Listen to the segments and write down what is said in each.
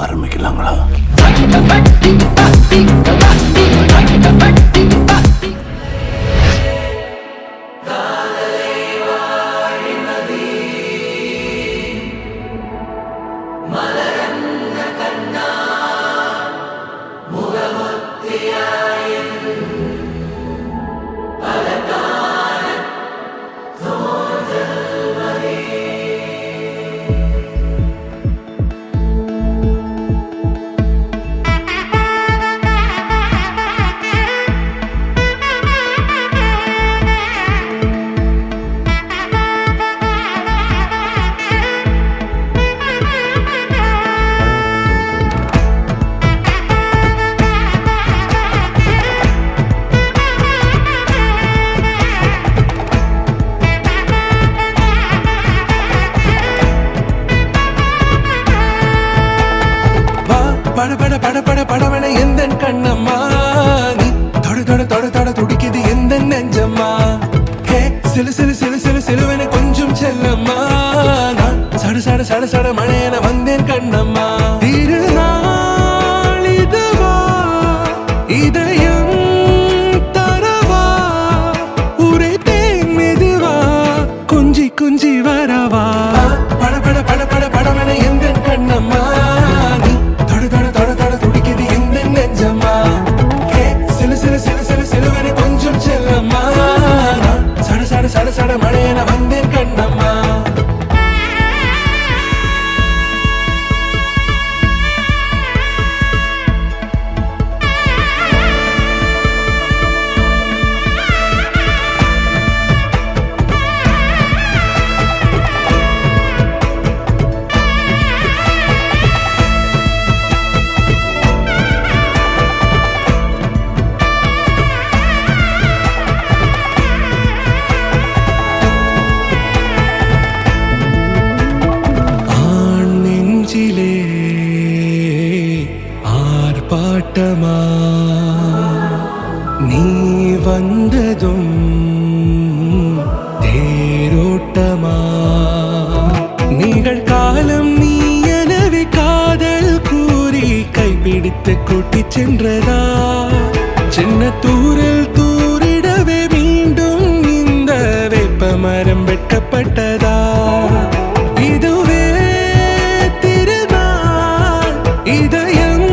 ஆரம்பிக்கலாங்களா? படவன எந்த கண்ணம்மா, நீ தொட தொட தொட தொட துடிக்குது எந்த நெஞ்சம்மா. ஹே சிலு சிலு சிலு சிலு சிலுவன கொஞ்சம் செல்லம்மா, நான் சட சட சட சட மழையன வந்தேன் கண்ணம்மா. திருநாள் இதுவா இதயம் தரவா, உரைத்தேன் மெதுவா கொஞ்சி கொஞ்சி வரவா. பட பட பட பட படவன எந்த கண்ணம்மா, நீ தொட தொட தொட தொட துடிக்குது எந்த நெஞ்சம்மா. ஹே சிலு சிலு சிலு சிலு சிலுவன கொஞ்சம் செல்லம்மா, நான் சட சட சட சட மழையன வந்தேன் கண்ணம்மா. ஆர்ப்பாட்டமா நீ வந்ததும் தேரோட்டமா, நிகழ்காலம் நீ எனவே காதல் கூறி கைப்பிடித்து கூட்டிச் சென்றதா. சின்ன தூரில் தூரிடவே மீண்டும் இந்த வேப்ப மரம் வெட்கப்பட்டதா. இதுவே திருநாள் இதயம்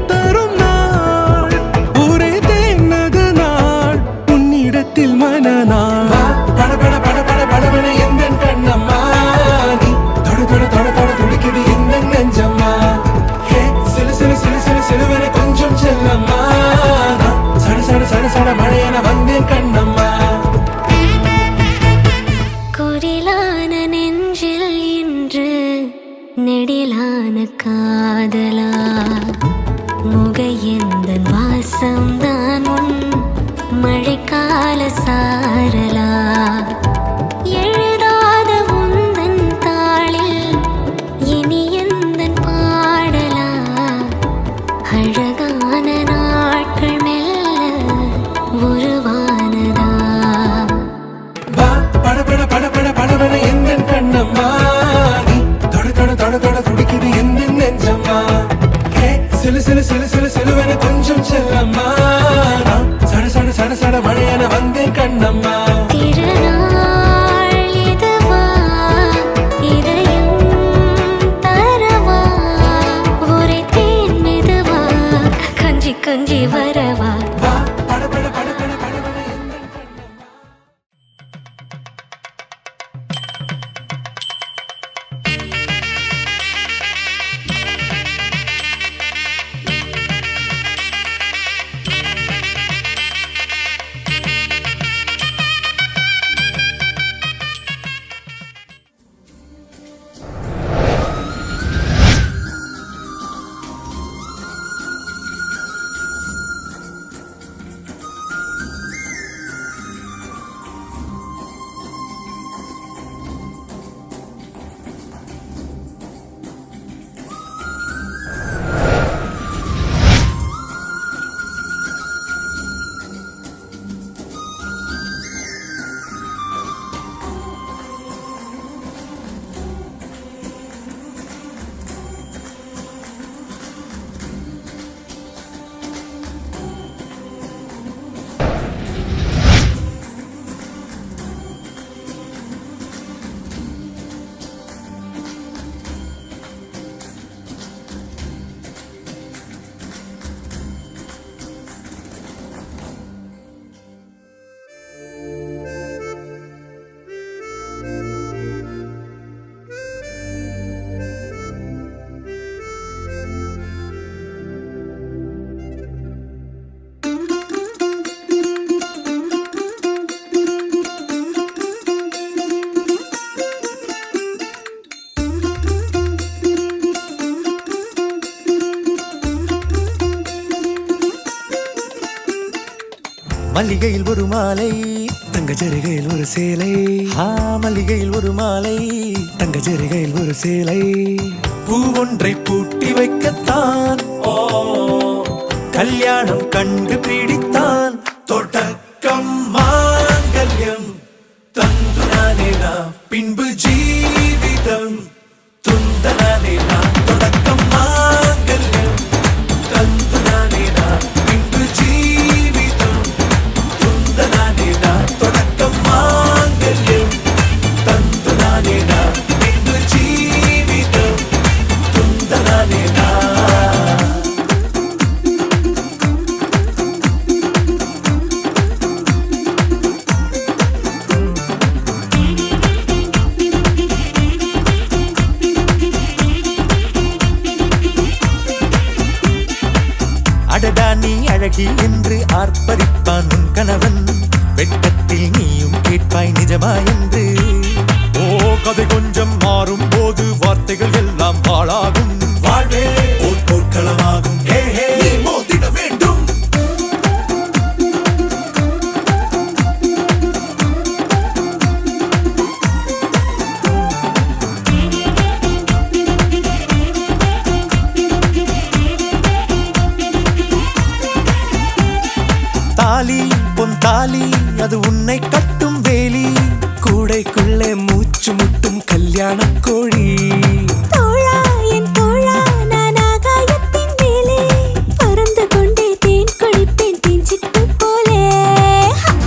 தரும் நாள், ஒரே தேனது நாள் உன்னிடத்தில் மனநாள். பட பட பட பட படவன எந்த கண்ணம்மா, நீ தொட தொட தொட தொட துடிக்குது எந்த நெஞ்சம்மா. ஹே சிலு சிலு சிலு சிலு சிலுவன கொஞ்சம் செல்லம்மா, நான் சட சட சட சட மழையன வந்தேன் கண்ணம்மா. குரிலான நெஞ்சில் இன்று நெடிலான காதலா, முகையெந்தன் வாசம்தான் உன் மழைக்கால சாரலா. எழுதாத உந்தன் தாளில் இனி எந்தன் பாடலா, அழகான நாட்கள் மெல்ல உருவானதா. பட பட பட பட படவன எந்த கண்ணம்மா, நீ தொட தொட தொட தொட துடிக்குது எந்த நெஞ்சம்மா. ஹே சிலு சிலு சிலு சிலு சிலுவன கொஞ்சம் செல்லம்மா, நான் சட சட சட சட மழையன வந்தேன் கண்ணம்மா. திருநாள் இதுவா இதயம் தரவா, உரைத்தேன் மெதுவா கொஞ்சி கொஞ்சி வரவா. பட பட பட பட படவன எந்த கண்ணம்மா. மல்லிகையில் ஒரு மாலை, தங்க ஜரிகையில் ஒரு சேலை. மல்லிகையில் ஒரு மாலை, தங்க ஜரிகையில் ஒரு சேலை. பூ ஒன்றை பூட்டி வைக்கத்தான் கல்யாணம் கண்டு பிடித்தான். தொடக்கம் மாங்கல்யம் தந்துனானே நான், பின்பு ஜீவிதம் துந்தனானே நான். தொடக்கம் மாங்கல்யம் தந்துனானே நான், பின்பு ஜீவிதம் துந்தனானே நான். தொடக்கம் மாங்கல்யம் தந்துனானே நான், பின்பு ஜீவிதம் துந்தனானே நான். அடடா நீ அழகி என்று ஆர்ப்பரிப்பான் உன் கணவன். வெட்கத்தில் நீயும் கேட்பாய் நிஜமா என்று. கதை கொஞ்சம் மாறும் போது வார்த்தைகள் எல்லாம் பாழாகும். வாழ்வே ஓர் போர்க்களமாகும். மோதிட வேண்டும். தாலி பொன் தாலி அது உன்னை கட்டும் வேலி. கூடைக்குள்ளே மூச்சு முட்டும் கல்யாண கோழி. தோழா என் தோழா நான் ஆகாயத்தின் மேலே பறந்து கொண்டே தேன் குடிப்பேன் தேஞ்சிட்டு போலே.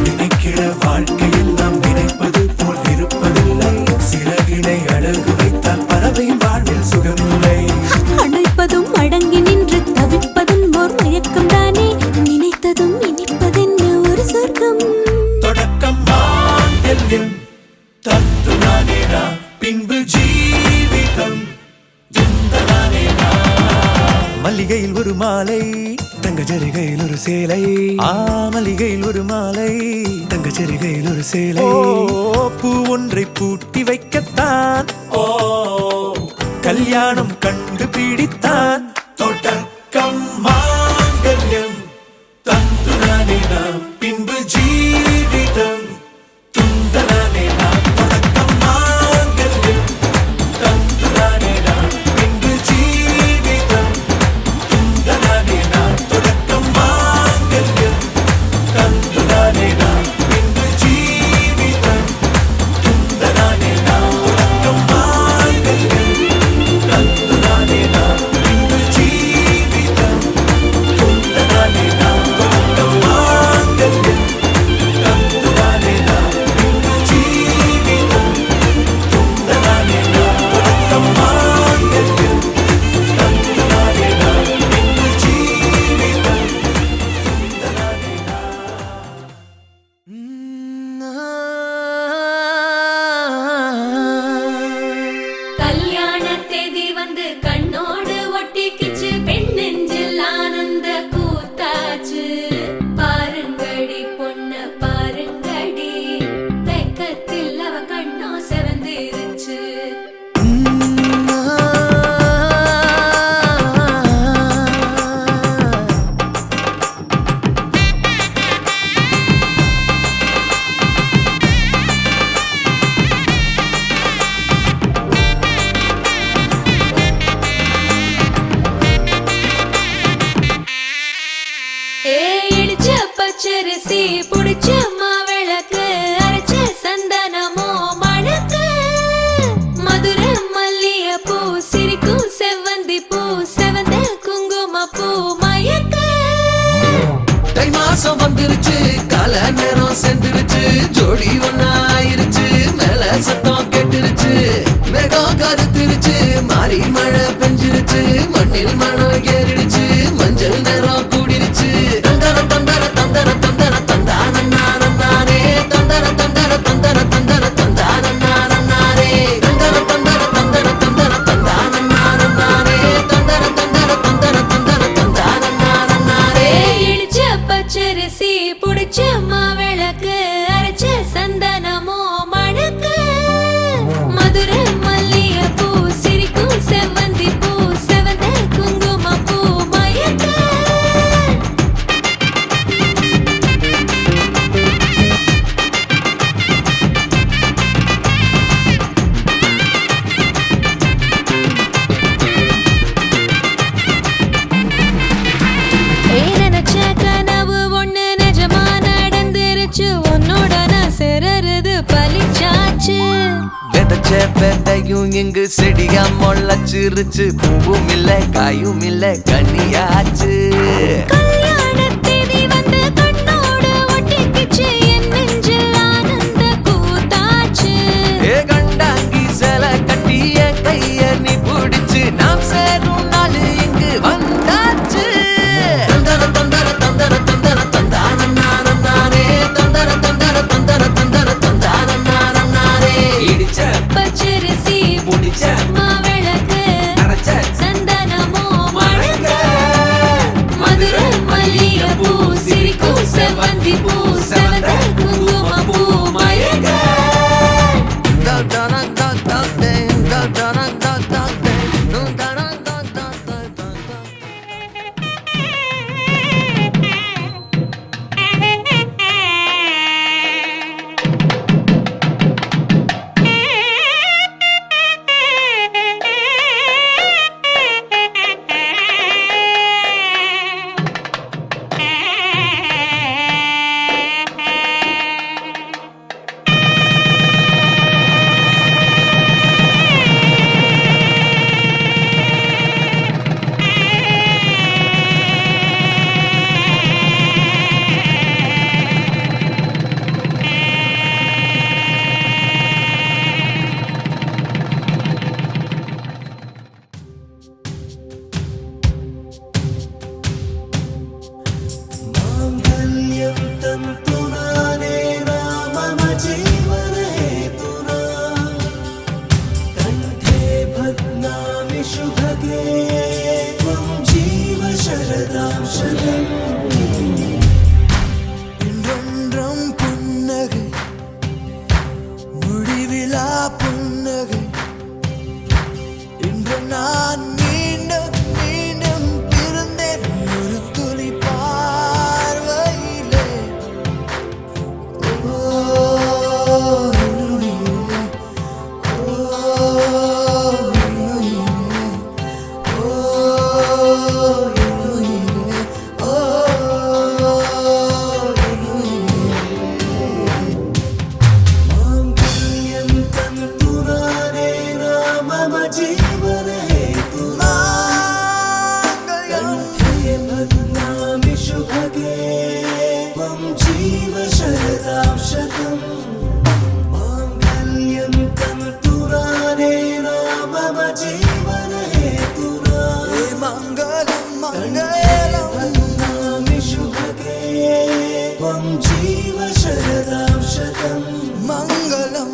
நினைக்கிற வாழ்க்கையில் நாம் நினைப்பது போல் இருப்பதில்லை. சிறகினை அழகு வைத்தால் பறவை வாழ்வில் சுகமில்லை. அணைப்பதும் அடங்கி நின்று தவிப்பதும் ஓர் மயக்கம் தானே. நினைத்ததும் இனிப்பதென்ன ஒரு சொர்க்கம். தொடக்கம் மாங்கல்யம் தந்துனானே நான், பின்பு ஜீவிதம் துந்தனானே நான். மல்லிகையில் ஒரு மாலை, தங்க ஜரிகையில் ஒரு சேலை. மல்லிகையில் ஒரு மாலை, தங்க ஜரிகையில் ஒரு சேலை. பூ ஒன்றை பூட்டி வைக்கத்தான் கல்யாணம் கண்டு பிடித்தான். தொடக்கம் மாங்கல்யம் தந்துனானே நான், பின்பு ஜீவிதம் துந்தனானே நான். தொடக்கம் மாங்கல்யம் தந்துனானே நான், பின்பு ஜீவிதம் துந்தனானே நான். தொடக்கம் மாங்கல்யம் தந்துனானே நான், பின்பு ஜீவிதம் துந்தனானே நான். தொடக்கம் மாங்கல்யம் தந்துனானே நான், பின்பு ஜீவிதம் துந்தனானே நான். தொடக்கம் மாங்கல்யம் தந்துனானே நான், பின்பு ஜீவிதம் துந்தனானே நான். தொடக்கம் மாங்கல்யம் தந்துனானே நான், பின்பு ஜீவிதம் துந்தனானே கல்யாண தேதி வந்து கண்ணோடு ஒட்டிக்கிச்சு. பெண் நெஞ்சில் ஆனந்த கூத்தாச்சு. பாருங்கடி பொண்ண பாருங்கடி, வெக்கத்தில் அவ கண்ணோ செவந்திருச்சு. இடிச்ச பச்சரிசி புடிச்ச மாவிளக்கு அரைச்ச சந்தனமோ மணக்கு. மதுர மல்லிய பூ சிரிக்கும் செவ்வந்தி பூ செவந்த குங்கும பூ மயக்க. தை மாசம் வந்துருச்சு, கால நேரம் சென்றுருச்சு. ஜோடி ஒன்னாயிருச்சு, மேல சத்தம் கேட்டுருச்சு. மேகம் கருத்துருச்சு, மாறி மழை பெஞ்சிருச்சு. மண்ணில் மனம் ஏறிடுச்சு, மஞ்சள் நேரம் கூடிருச்சு. தந்தர தந்தர தந்தர தந்தர தந்தானே. தந்தர தந்தர தந்தர தந்தர தந்தானே. தந்தர தந்தர தந்தர தந்தர தந்தானே. தந்தர தந்தர தந்தர தந்தர தந்தானே. இடிச்ச பச்சரிசி புடிச்ச மாவிளக்கு அரைச்ச சந்தனமோ மணக்கு. மதுர மல்லிய பூ சிரிக்கும் செவ்வந்தி வெதையும் இங்கு செடியா முளைச்சிருச்சு. பூவும் இல்ல காயும் இல்ல கனியாச்சு. கல்யாணத் தேதி வந்து கண்ணோடு ஒட்டிக்கிச்சு, என் நெஞ்சில் ஆனந்த கூத்தாச்சு. ஏ கண்டாங்கி சில கட்டி என் கைய நீ பிடிச்சு, நாம் சேரும் நாள் இங்கு வந்தாச்சு. தந்தர தந்தர தந்தர தந்தர தந்தான நானே, தந்தர தந்தர தந்தர தந்தர தந்தான நானே. இடிச்ச பச்சரிசி முடிச்ச மாவிளக்கு அரைச்ச சந்தனமோ மழங்க, மதுர மல்லிகைப்பூ சிரிக்கும் செவ்வந்தி பூ செவந்த குங்குமப்பூ மயங்க. இன்றொன்றும் புன்னகை முடிவிலா புன்னகை. இன்று நான் மீண்டும் மீண்டும் பிறந்தேன் ஒரு துளி பார்வையிலே. ஓ என்னுயிரே, ஓ என்னுயிரே, ஓ என்னுயிரே, ஓ मांगल्यं तन्तुनाने नाम मम जीवने हेतुना. कंठे बध्नामि शुभगे त्वं जीव शरदां शतम्. मांगल्यं तन्तुनाने नाम मम जीवने हेतुना. मङ्गलं मङ्गलं बध्नामि शुभगे त्वं जीव शरदां शतम्. मङ्गलम्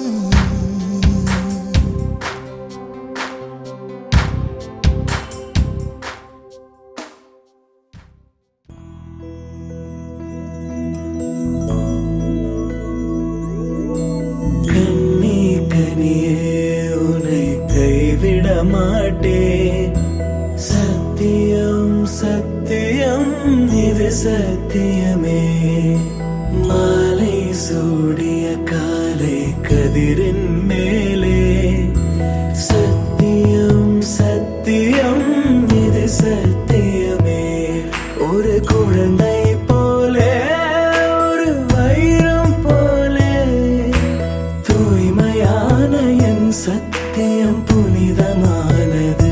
கண்ணே கனியே உன்னை கைவிட மாட்டேன். சத்தியம் சத்தியம் இது சத்தியமே. மாலை சூடிய காலை கதிரின் மேலே. சத்தியம் சத்தியம் இது சத்தியமே. ஒரு குழந்தை போலே ஒரு வைரம் போலே தூய்மையான என் சத்தியம் புனிதமானது.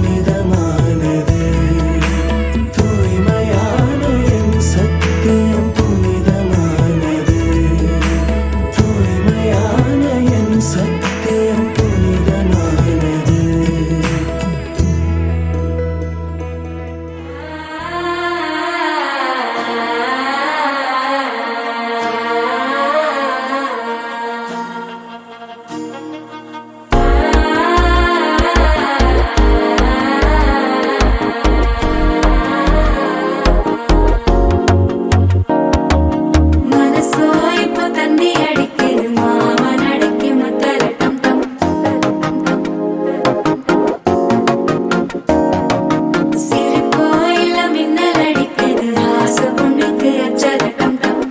புனிதமானது தூய்மையான என் சத்தியம் புனிதமானது தூய்மையான என் சத்தியம் புனிதமானது மனசோ இப்போ தந்தி அடிக்குது மாமன் அடிக்கு மத்தல டம் டம் சிரிப்போ இல்ல மின்னல் அடிக்குது ஆசை பொண்ணுக்கு அச்சத டம் டம்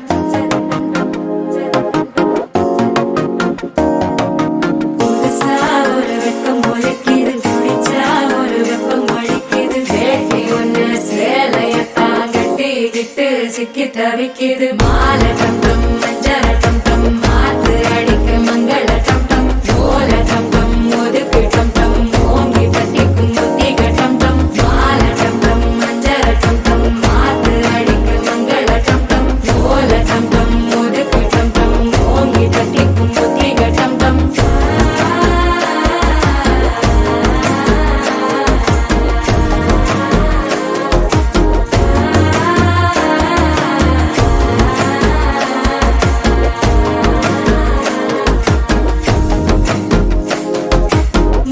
புதுசா ஒரு வெக்கம் முளைக்குது குடிச்சா ஒரு வெப்பம் அடிக்குது வேட்டி ஒண்ணு சேலையத்தான் கட்டிக்கிட்டு சிக்கி தவிக்குது மாலை டம் டம் மஞ்சள டம் டம் மாத்து அடிக்க மங்கள டம் டம் ஓல டம் டம் ஒதுக்கு டம் டம் ஓங்கி தட்டிக்கும் புத்திக டம் டம் மாலை டம் டம் மஞ்சள டம் டம் மாத்து அடிக்க மங்கள டம் டம் ஓல டம் டம் ஒதுக்கு டம் டம் ஓங்கி தட்டிக்கும் புத்திக டம் டம்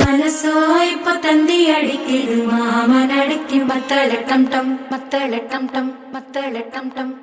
மனசோ இப்போ தந்தி அடிக்குது மாமன் அடிக்கு மத்தள டம் டம் மத்தள டம் டம் மத்தள டம் டம்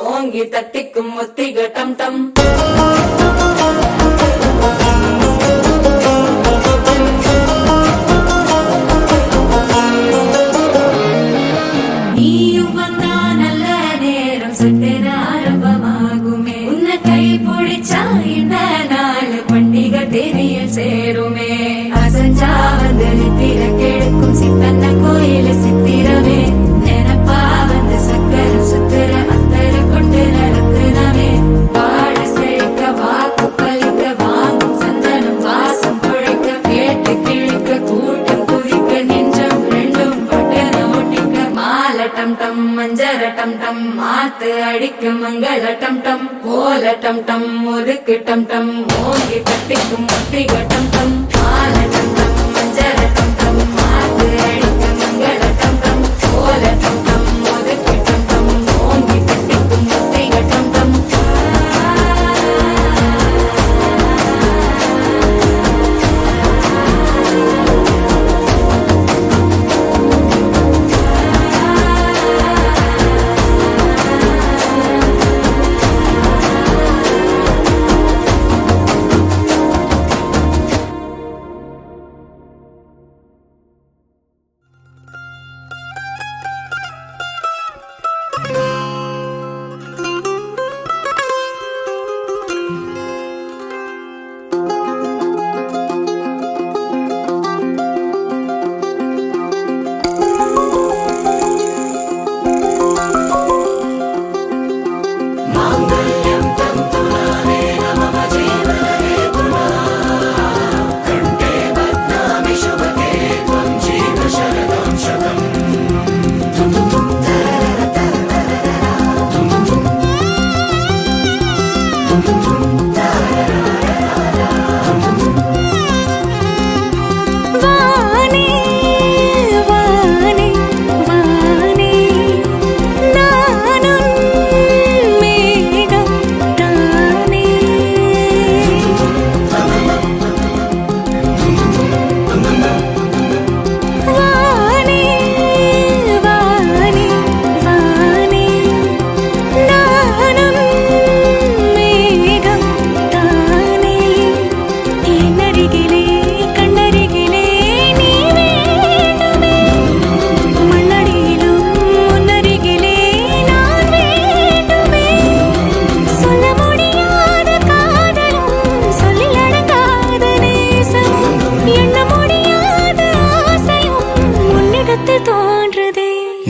ஓங்கி தட்டிக்கும் ஒத்திக டம் டம் நீயும் வந்தா நல்ல நேரம் சட்டென ஆரம்பமாகுமே உன்னை கை பிடிச்சா இந்த நாள் பண்டிகை தேதியில் சேருமே அசஞ்சா வந்து நித்திர கெடுக்கும் சித்தன்ன கோயில சித்திரமே நினைப்பா வந்து சக்கர சுத்துற அத்தர கொண்டு நடத்துனவே வாழ செழிக்க வாக்கு பலிக்க வாங்கும் சந்தனம் வாசம் குழைக்க கேட்டு கிழிக்க கூட்டம் குதிக்க நெஞ்சம் ரெண்டும் பட்டன ஒட்டிக்க மாலை டம் டம் மஞ்சர டம் டம் மாத்து அடிக்க மங்கள டம் டம் ஓல டம் டம் ஒதுக்கு டம் டம் ஓங்கி தட்டிக்கும் ஒத்திக டம் டம் மாலை டம் டம் மஞ்சர டம் டம் மாத்து அடிக்க மங்கள டம் டம் ஓல டம் டம் ஒதுக்கு டம் டம் ஓங்கி தட்டிக்கும் ஒத்திக டம் டம்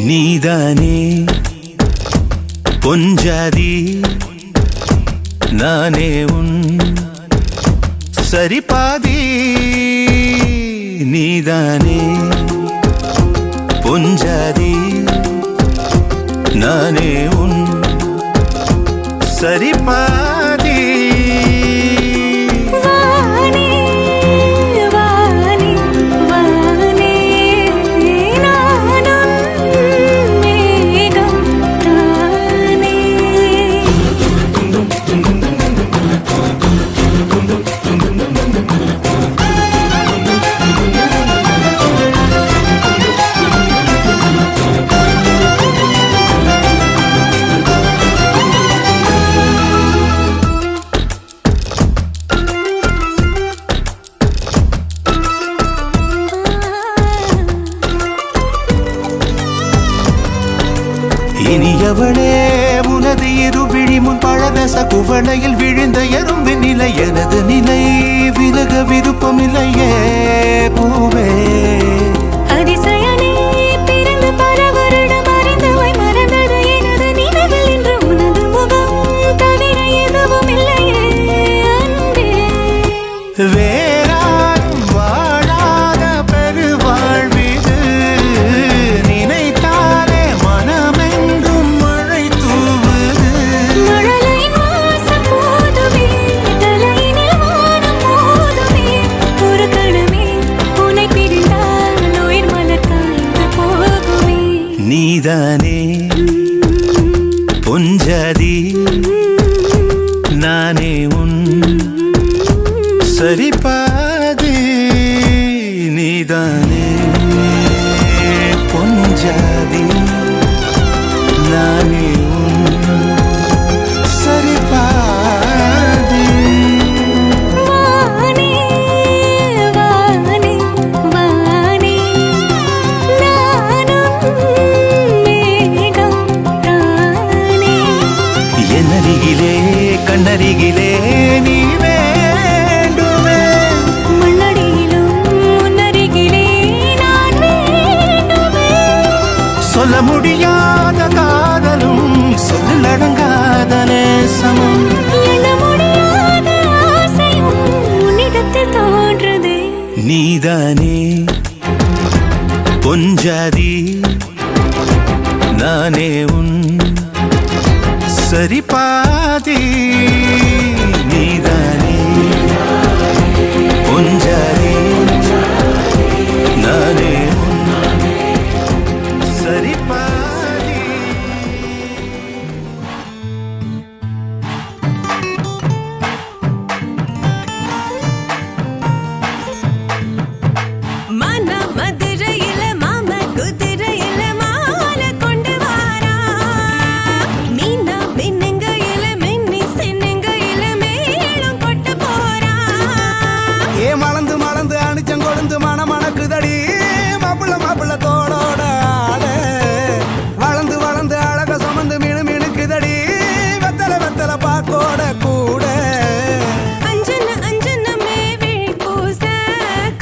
நீதானே பொஞ்சாதி நானே உன் சரிபாதி நீதானே பொஞ்சாதி நானே உன் சரிபாதி இனியவளே உனது இரு விழி முன் பழரச குவளையில் விழுந்த எறும்பின் நிலை எனது நிலை விலக விருப்பமில்லையே பூவே அதிசயனே பிறந்து பல வருடம் அறிந்தவை மறந்தது எனது நினைவில் இன்று உனது முகம் தவிர எதுவும் இல்லையே அன்பே வேறாரும் வாழாத பெருவாழ்விது நினைத்தாலே மனமெங்கும் மழை தூவுது மழலை வாசம் போதுமே தலையினில் வானம் போதுமே ஒரு கணமே உன்னை பிரிந்தால் உயிர் மலர் காய்ந்து போகுமே நீதானே பொஞ்சாதி நானே உன் சரிபாதி நீதானே பொஞ்சாதி நானே உன் சரிபாதி வானே வானே வானே நானும் மேகம் தானே என்னருகிலே கண்ணருகிலே நீ வேண்டுமே மண்ணடியிலும் முன்னருகிலே நான் வேண்டுமே சொல்ல முடியாத காதலும் சொல்லடங்காத நேசமும் எண்ண முடியாத ஆசையும் உன்னிடத்தில் தோன்றுதே நீதானே பொஞ்சாதி நானே உன் சரிபாதி நீதானே பொஞ்சாதி நானே உன் சரிபாதி மன மதுரையில மாம குதிரையில மால கொண்டு வாரா மீனா மின்னுங்கையில மின்னி சின்னுங்கையில மேளம் கொட்ட போறா ஏ மலந்து மலந்து அணிச்சம் கொழுந்து மணக்குதடி மாப்பிள்ள மாப்பிள்ள தோளோட ஆட வளர்ந்து வளர்ந்து அழக சுமந்து மினு மினுக்குதடி வெத்தல வெத்தல பாக்கோட கூட அஞ்சன அஞ்சனமே விழி பூச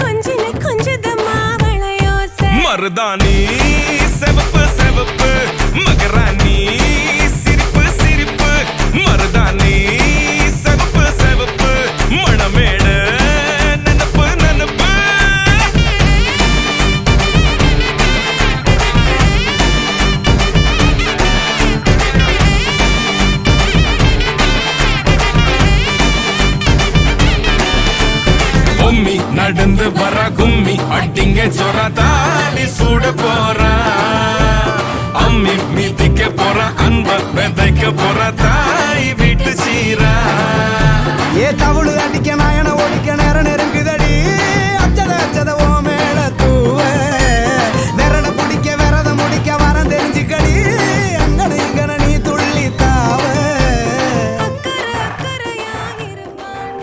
கொஞ்சன கொஞ்சதமா வளையோச மருதாணி செவப்பு செவப்பு மகராணி சிரிப்பு சிரிப்பு மருதாணி செவப்பு செவப்பு மணமேடு நனப்பு நனப்பு பொம்மி நடந்து வர கும்மி அட்டிங்க ஜொர தாலி சூட போறா அம்மி மீதிக்க போற அன்ப விதைக்க போற தாய் வீட்டு சீரா ஏ தவுளு அடிக்க நாயன ஒடிக்க நேரம் நெருங்குதடி அச்சத அச்சத ஓ மேல தூவ விரட பிடிக்க விரத முடிக்க வரம் தெரிஞ்சுக்கடி அங்கன இங்கன நீ துள்ளி தாவ அக்கறை அக்கறையாயிருப்பான்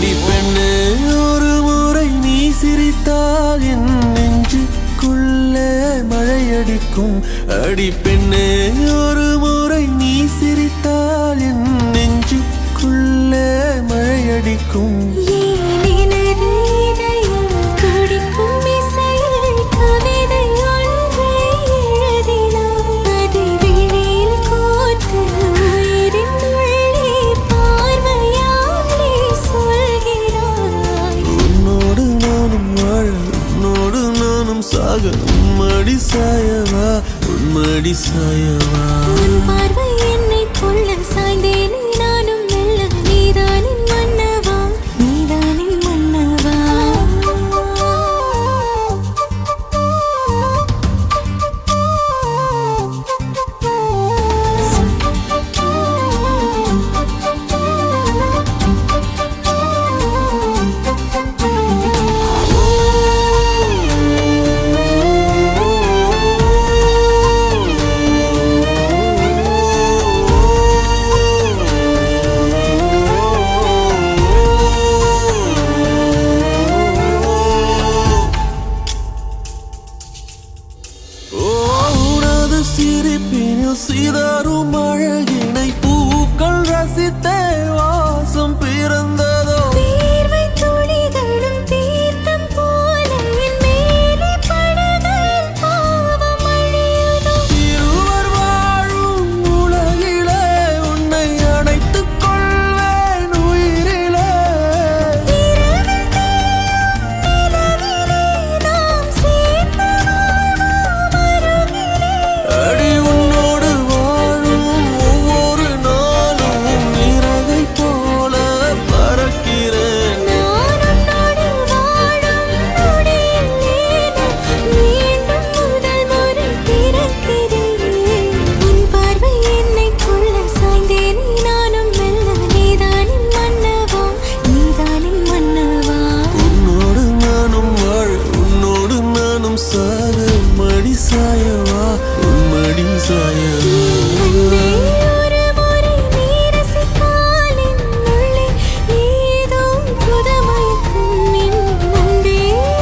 அடி பெண்ணே ஒரு முறை நீ சிரித்தால் என் நெஞ்சுக்குள்ளே மழையடிக்கும் அடி பெண்ணே ஒரு முறை நீ சிரித்தால் என் நெஞ்சுக்குள்ளே மழையடிக்கும் உன்மடி சாயவா உன்மடி சாயவா உன் பார்வை என்னை கொள்ள சாய்ந்தேன் நானும் மெல்ல நீதானின் மன்னவா நீதானின் மன்னவா சிரிப்பினில் சிதறும் அழகினை பூக்கள் ரசித்தே வாசம் பிறந்ததோ தீர்வை துளிகளும் தீர்த்தம் போல என் மேலே படுகையில் பாவம் அழியுதோ இருவர் வாழும் உலகிலே உன்னை அணைத்துக் கொள்வேன் உயிரிலே இரவில் தேயும் நிலவிலே நாம் சேர்ந்து வாழ்வோம் அருகிலே அடி உன்னோடு வாழும் ஒவ்வொரு நாளும் நிறவை போல பறக்கிறேன் நான் உன்னோடு வாழும் நொடியில் மீண்டும் முதல் முறை பிறக்கிறேன் உன் பார்வை என்னை கொள்ள சாய்ந்தேன் நானும் மெல்ல நீதானின் மன்னவா நீதானின் மன்னவா உன்னோடு நானும் வாழ உன்னோடு நானும் சாக மடி சாயவா உன்மடி சாயவா அன்பே ஒரு முறை நீ ரசித்தால் என்னுள்ளே ஏதோ புதுமயக்கம் அன்பே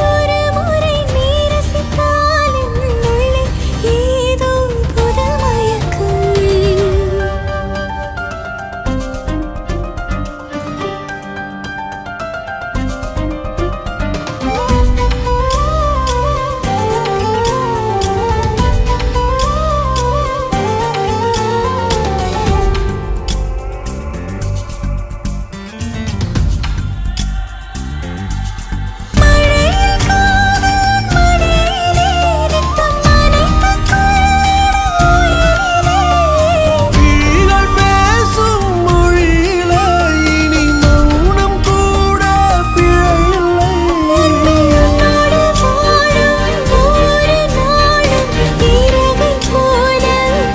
ஒரு முறை நீ ரசித்தால் என்னுள்ளே ஏதோ புதுமயக்கம் மழையில் காதல் மடியிலே நித்தம் நனைத்துக் விழிகள் பேசும் மொழியிலே இனி மௌனம் கூட பிழையில்லை உன்னோடு வாழும் ஒவ்வொரு நாளும் இறகை போல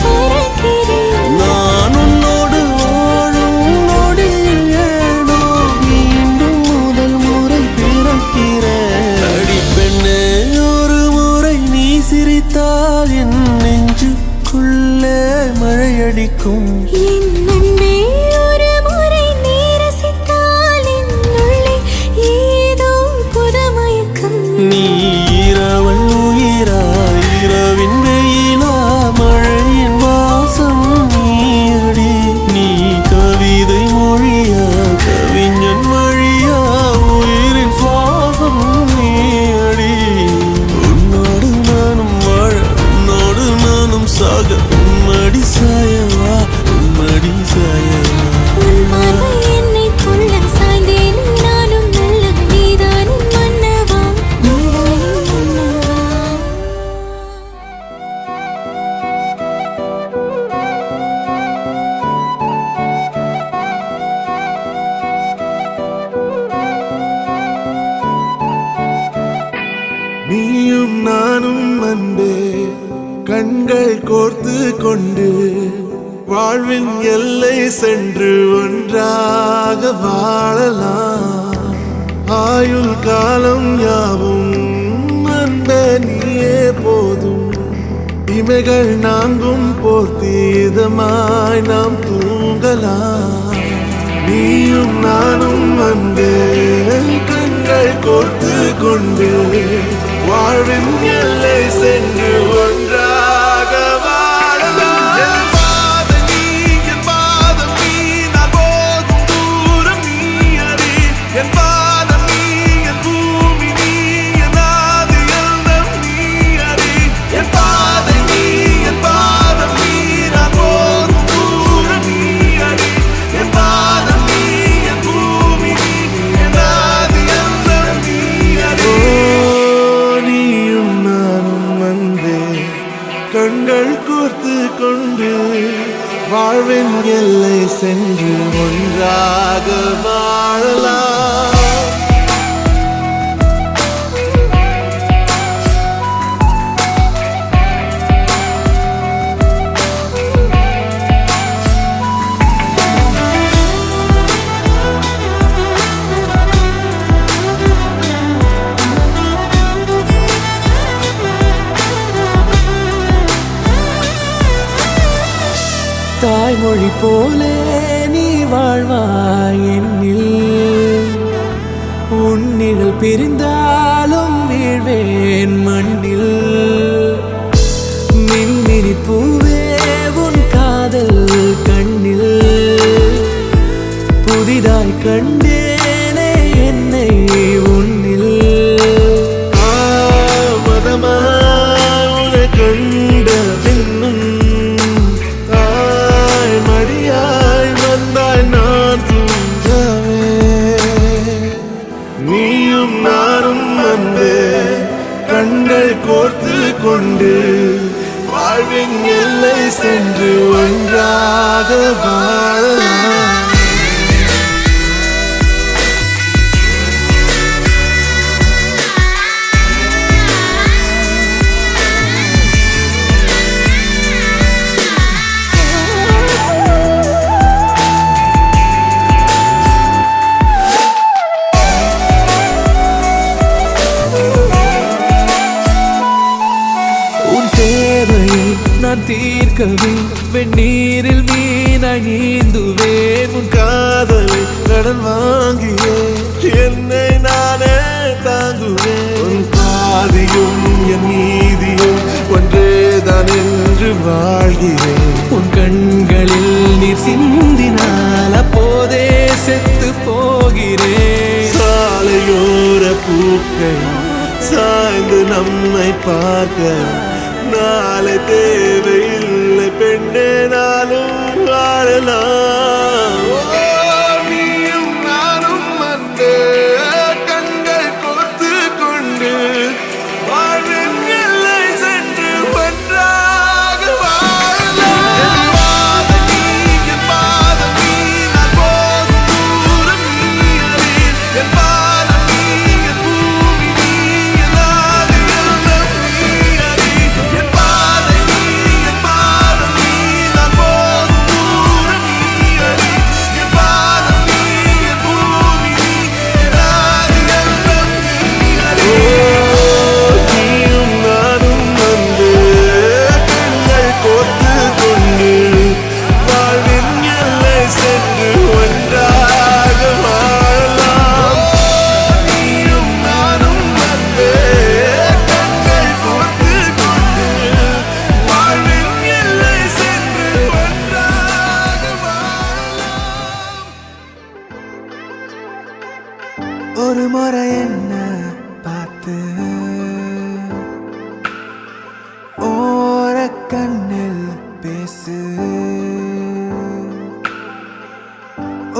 பறக்கிறேன் நான் உன்னோடு வாழும் நொடியில் ஏனோ மீண்டும் முதல் முறை பிறக்கிறேன் அடி பெண்ணே ஒரு முறை நீ சிரித்தால் என் நெஞ்சுக்குள்ளே மழையடிக்கும் என் அன்பே ஒரு முறை நீ ரசித்தால் என்னுள்ளே ஏதோ புதுமயக்கம் நீ இரவல் உயிரா இரவின் வெயிலா மழையின் வாசம் நீயடி நீ கவிதை மொழியா கவிஞன் மொழியா உயிரின் சுவாசம் நீயடி உன்னோடு நானும் வாழ உன்னோடு நானும் சாக உன்மடி சாயவா உன்மடி சாயவா உன் பார்வை என்னை கொள்ள சாய்ந்தேன் நானும் மெல்ல நீதானின் மன்னவா நீதானின் மன்னவா நீயும் நானும் அன்பே கண்கள் கோர்த்து கொண்டு வாழ்வின் எல்லை சென்று ஒன்றாக வாழலாம் ஆயுள் காலம் யாவும் அன்பே நீயே போதும் இமைகள் நான்கும் போர்த்தி இதமாய் நாம் தூங்கலாம் நீயும் நானும் வந்து கண்கள் கோர்த்து கொண்டு வாழ்வின் எல்லை சென்று ஒன்றாக வாழலாம். என் பாதம் நீ, என் பாதம் நீ, நான் போகும் தூரம் நீ அறி. என் பாதம் நீ, என் பூமி நீ, என் ஆதி எல்லாம் நீ அறி. என் பாதை நீ, என் பாதம் நீ, நான் போகும் தூரம் நீ அறி. என் பாதம் நீ, என் பூமி நீ, என் ஆதி எல்லாம் நீ அறி. நீயும் நானும் வந்தே கண்கள் கோர்த்து கொண்டு வாழ்வின் எல்லை சென்று ஒன்றாக வாழலாம். தாய்மொழி போலே நீ வாழ்வாய் என்னில், உன்னில் பிரிந்தாலும் வீழ்வேன் மண்ணில். மின்மினி பூவே உன் காதல் கண்ணில், புதிதாய் கண்டேனே என்னை உன்னில். மதமாய் கண்ட பின்னும் மடியாய் வந்தாய் நான் தூங்கவே. நீயும் நானும் வந்து கண்கள் கோர்த்து கொண்டு வாழ்வின் எல்லை சென்று ஒன்றாக வாழலாம். உன் தேவையை நான் தீர்க்கவே வெந்நீரில் மீனாய் நீந்துவேன். உன் காதலை கடன் வாங்கியே என்னை நானே தாங்குவேன். உன் பாதியும் என் நீதியும் ஒன்றேதான் என்று வாழ்கிறேன். உன் கண்களில் நீர் சிந்தினால் அப்போதே செத்து போகிறேன். சாலையோர பூக்கள் சாய்ந்து நம்மை பார்க்க நாளை தேவையில்லை பெண்ணே, நானும் வாழலாம். நீயும் நானும் வந்து கண்கள் கோர்த்து கொண்டு வாழ்வின் எல்லை சென்று ஒன்றாக வாழலாம். என் பாதம் நீ, என் பாதம் நீ, நான் போகும் தூரம் நீ அறி. என் பாதம் நீ, என் பூமி நீ, என் ஆதி எல்லாம் நீ அறி. என் பாதை நீ, என் பாதம் நீ, நான் போகும் தூரம் நீ அறி. என் பாதம் நீ, என் பூமி நீ, என் ஆதி எல்லாம் நீ அறி. நீயும் நானும் வந்து கண்கள் கோர்த்து கொண்டு வாழ்வின் எல்லை சென்று ஒன்றாக வாழலாம். நீயும் நானும் வந்து கண்கள் கோர்த்து கொண்டு வாழ்வின் எல்லை சென்று ஒன்றாக வாழலாம். ஒரு முறை என்ன பார்த்து ஓரக்கண்ணில் பேசு.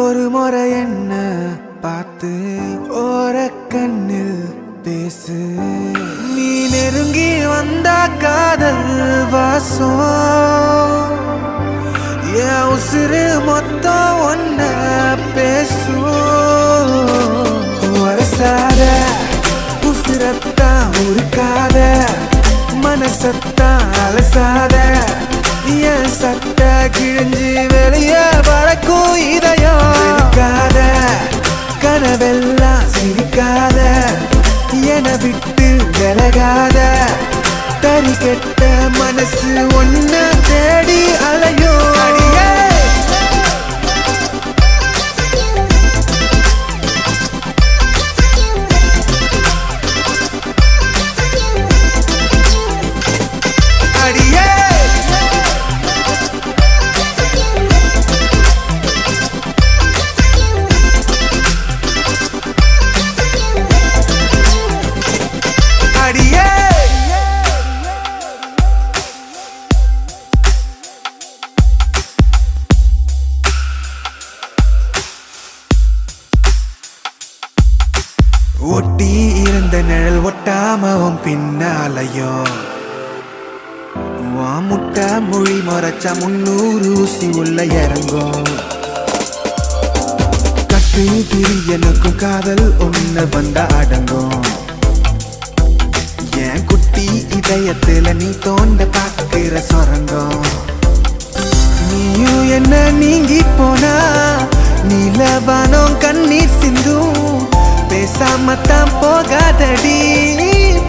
ஒரு முறை என்ன பார்த்து ஓரக்கண்ணில் பேசு. நீ நெருங்கி வந்தா காதல் வாசம் என் உசுறு மொத்தம் ஒன்ன பேசும். வரசாத உசுரத்தான் உருக்காத, மனசத்தான் அலசாத, என் சட்ட கிழிஞ்சு வெளிய பறக்கும் இதயம் இருக்காத. கனவெல்லாம் சிரிக்காத, என விட்டு விலகாத, தறி கெட்ட மனசு ஒன்ன தேடி அலையும். அடியே ஒட்டி இருந்த நிழல் ஒட்டாமவும் பின்னாலையோ முட்டை மொழி மறைச்சா 300 ஊசி உள்ள இறங்கும். கட்டு திரி எனக்கும் காதல் ஒண்ணு வந்தா அடங்கும். என் குட்டி இதயத்துல நீ தோண்ட பாக்குற சொரங்கம். நீயும் என்ன நீங்கி போனா நீலவானம் கண்ணீர் சிந்தும். பேசாமத்தான் போகாதடி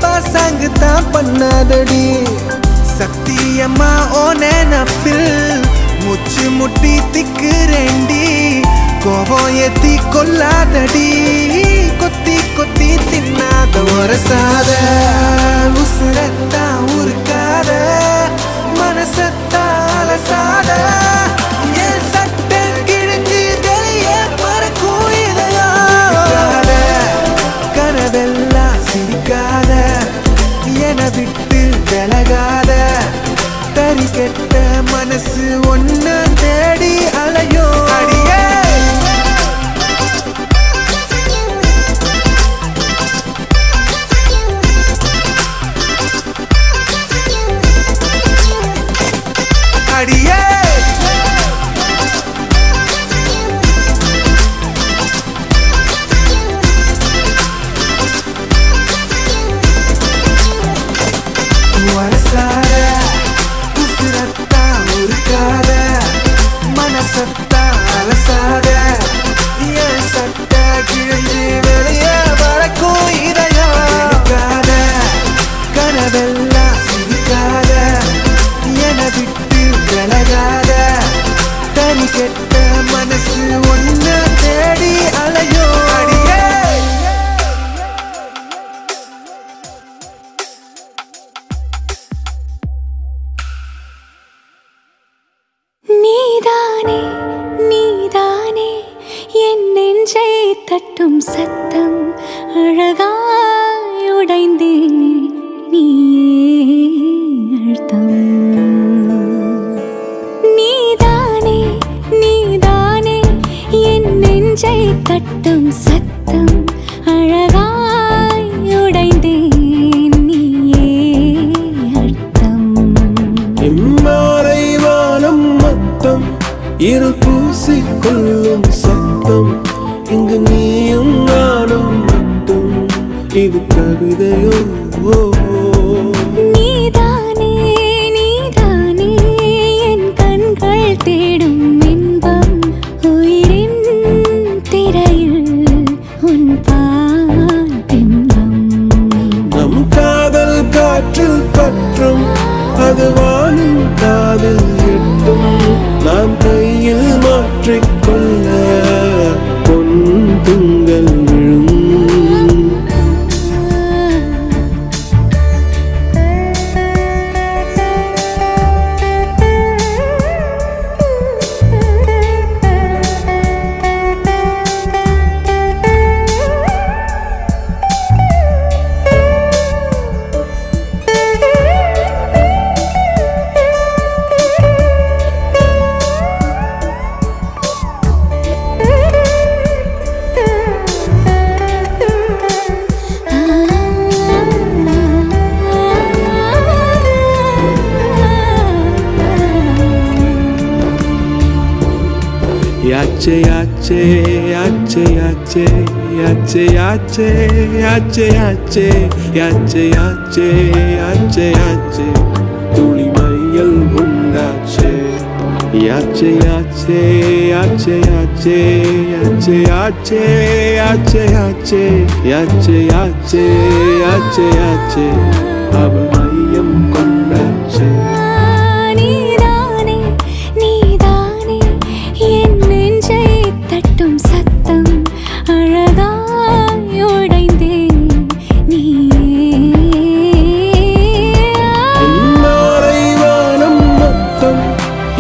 பாசாங்கு தான் பண்ணாதடி. சத்தியம்மா ஓ நினப்பில் முச்சு முட்டி திக்குறேண்டி. கோபம் ஏத்தி கொல்லாதடி கொத்தி கொத்தி தின்னாத ஒரசாத உசுரத்தா உருக்காத மனசத்தா அலசாத. என் சட்டை கிழிஞ்சு வெளியே மறக்கும் இதயம். கனவெல்லாம் சிரிக்காத என விட்டு விலகாத. தறி கெட்ட மனசு ஒன்ன தேடி அலையோ அடியே. அடியே வரசார உசுரத்தா உருக்காத மனசத்தா அலசாத. என் சட்ட கிழிஞ்சு வெளியே வளர்க்கும் இதயம். எடுக்காத கனவெல்லாம் சிரிக்காத என விட்டு விலகாத. தனி கெட்ட மனசு ஒன்ன தேடி அலையோ அடியே. நீதானே நீதானே என் நெஞ்சை தட்டும் சத்தம் அழகாய் உடைந்தேன் நீயே அழுத்தம். நீதானே நீதானே என் நெஞ்சை தட்டும் சத்தம் அழகாய் உடைந்தேன் நீயே அழுத்தம். இம்மாறை வானம் மொத்தம் இருள் பூசிக்கொள்ளும் சத்தம். இங்கு நீயும் நானும் மட்டும் இது கவிதையோ. நீதானே நீதானே என் கண்கள் தேடும் இன்பம். உயிரின் திரையில் உன் பால் பிம்பம். நம் காதல் காற்றில் பற்றும் அது வானின் காதல் எட்டும். நாம் கையில் மாற்றிக்கொள்ள பொன் துங்கள் விழும். Yache yache yache yache yache yache yache yache yache yache yache yache tuli mayal undache. Yache yache yache yache yache yache yache yache yache yache yache yache aval mayam kondache. நீதானே நீதானே என் நெஞ்சை தட்டும் சத்தம் அழகாய் உடைந்தேன் நீயே. இம்மாறை வானம் மொத்தம்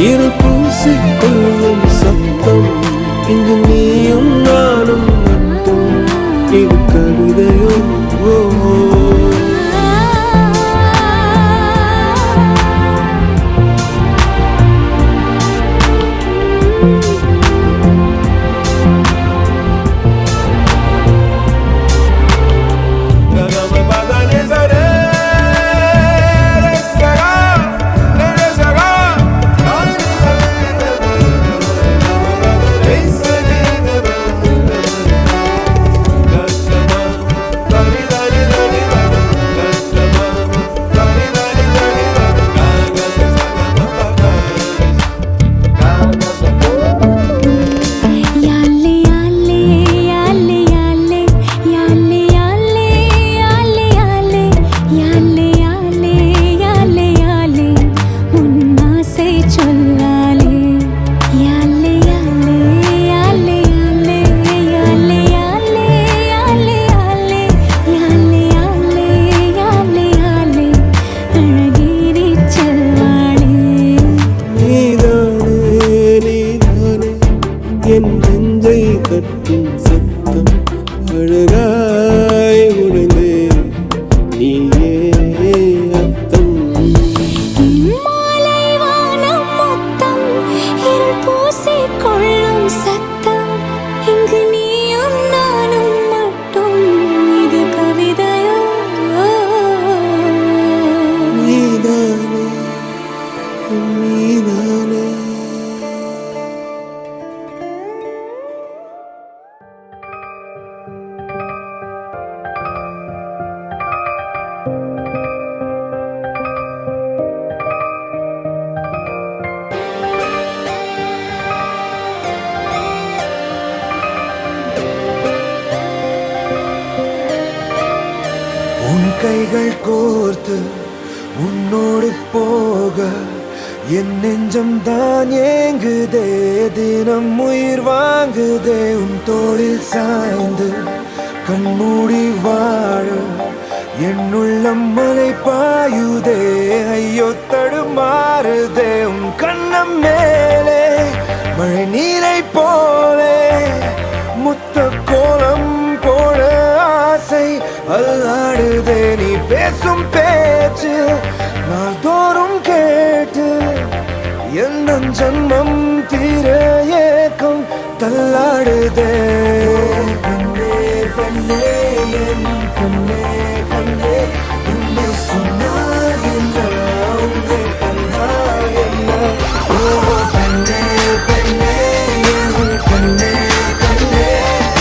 இருள் பூசிக்கொள்ளும் சத்தம். இங்கு நீயும் நானும் மட்டும் இது கவிதையோ. உன் கைகள் கோர்த்து உன்னோடு போக என் நெஞ்சம் தான் ஏங்குதே, தினம் உயிர் வாங்குதே. உன் தோளில் சாய்ந்து கண்மூடி வாழ என் உள்ளம் மலை பாயுதே, ஐயோ தடுமாறுதே. உன் கண்ணம் மேலே மழை நீரை போலே முத்த கோலம் போட ஆசை அல்லாடுதே. நீ பேசும் பேச்சு நாள்தோறும் கேட்டு எந்த ஜன்மம் தீர ஏக்கம் தள்ளாடுதே. கண்ணே கண்ணே என் கண்ணே கண்ணே, உன்னை சொன்னால் என்ன, உன்னை கண்டால் என்ன. ஓ கண்ணே கண்ணே என் கண்ணே கண்ணே,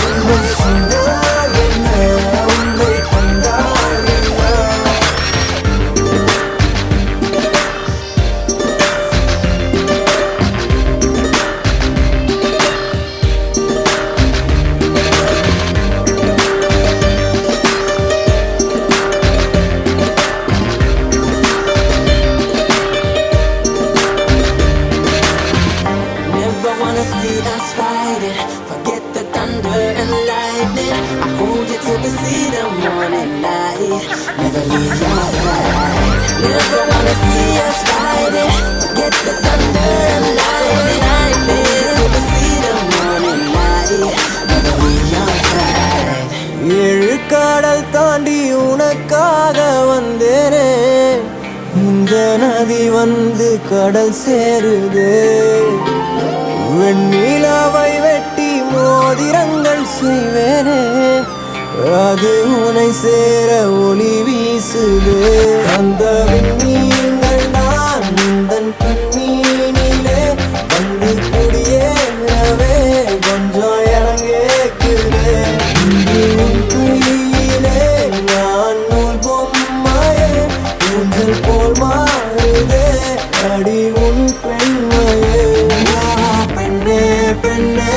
உன்னை சொன்னால் என்ன, உன்னை கண்டால் என்ன. Never wanna see us fighting. Forget the thunder and lightning. I hold you till we see the morning light. Never leave your side. Never wanna see us fighting. Forget the thunder and lightning. Till we see the morning light. Never leave your side. ஏழு கடல் தாண்டி உனக்காக வந்தேனே, இந்த நதி வந்து கடல் சேருதே. வெண்ணிலாவை வெட்டி மோதிரங்கள் செய்வேனே, அது உனை சேர ஒளி வீசுதே. அந்த விண்மீன்கள் நான் உந்தன் கண்மீனிலே வந்து குடியேறவே கொஞ்சம் இறங்கேக்குதே. உன் கையிலே நான் நூல் பொம்மையே, ஊஞ்சல் போல் மாறுதே அடி உன் பெண்மையே. பெண்ணே பெண்ணே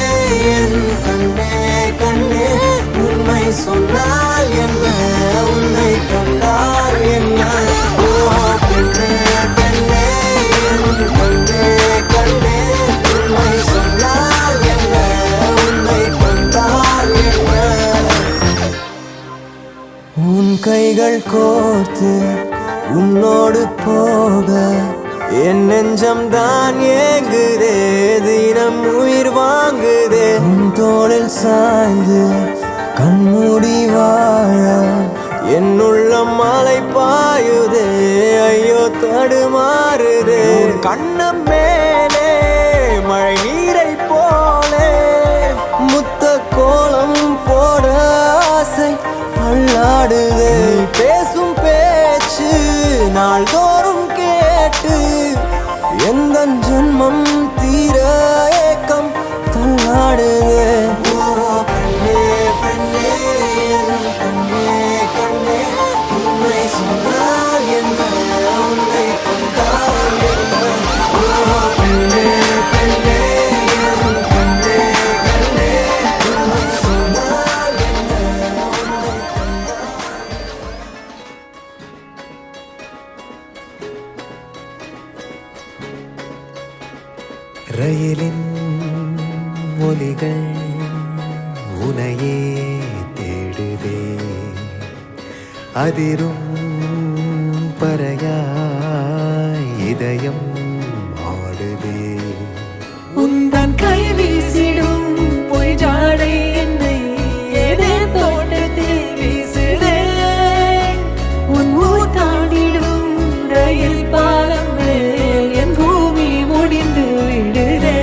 என் கண்ணே கண்ணே, உண்மை சொன்னால் என்ன, உன்னை கண்டால் என்ன. ஓ பெண்ணே பெண்ணே என் கண்ணே கண்ணே, உண்மை சொன்னால் என்ன, உன்னை கண்டால் என்ன. உன் கைகள் கோர்த்து உன்னோடு போக என் நெஞ்சம் தான் ஏங்குதே, தினம் உயிர் வாங்குதே. உன் தோளில் சாய்ந்து கண்மூடி வாழ என் உள்ளம் மலை பாயுதே, ஐயோ தடுமாறுதே. கண்ணம் மேலே மழை நீரை போலே முத்த கோலம் போட ஆசை அல்லாடுதே. பேசும் பேச்சு நாள்தோறும் கேட்டு எந்த ஜன்மம் தீர ஏக்கம் தள்ளாடுதே. ஓ பெண்ணே பெண்ணே என் கண்ணே கண்ணே, உன்னை சொன்னால் என்ன, உன்னை கண்டால் என்ன. ஓ பெண்ணே பெண்ணே என் கண்ணே கண்ணே, உன்னை சொன்னால் என்ன, உன்னை கண்டால். ரயிலின் ஒலிகள் உனையே தேடுதே, அதிரும் பறையாய் இதயம் ஆடுதே. உந்தன் கை வீசிடும் பொய் ஜாடை என்னை ஏதே தோட்டத்தில் வீசுதே. உன் ஊர் தாண்டிடும் ரயில் பாலம் மேல் என் பூமி முடிந்து விடுதே.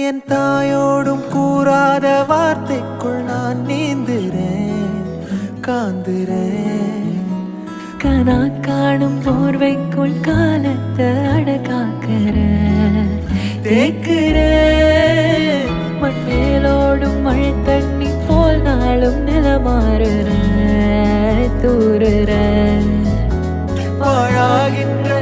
என் தாயோடும் கூறாத வார்த்தைக்குள் நான் நீந்துறேன் காந்துறேன். கனா காணும் போர்வைக்குள் காலத்தை அடக்காக்கிற தேக்குற மண்ணேல தூறுற பாழாகின்ற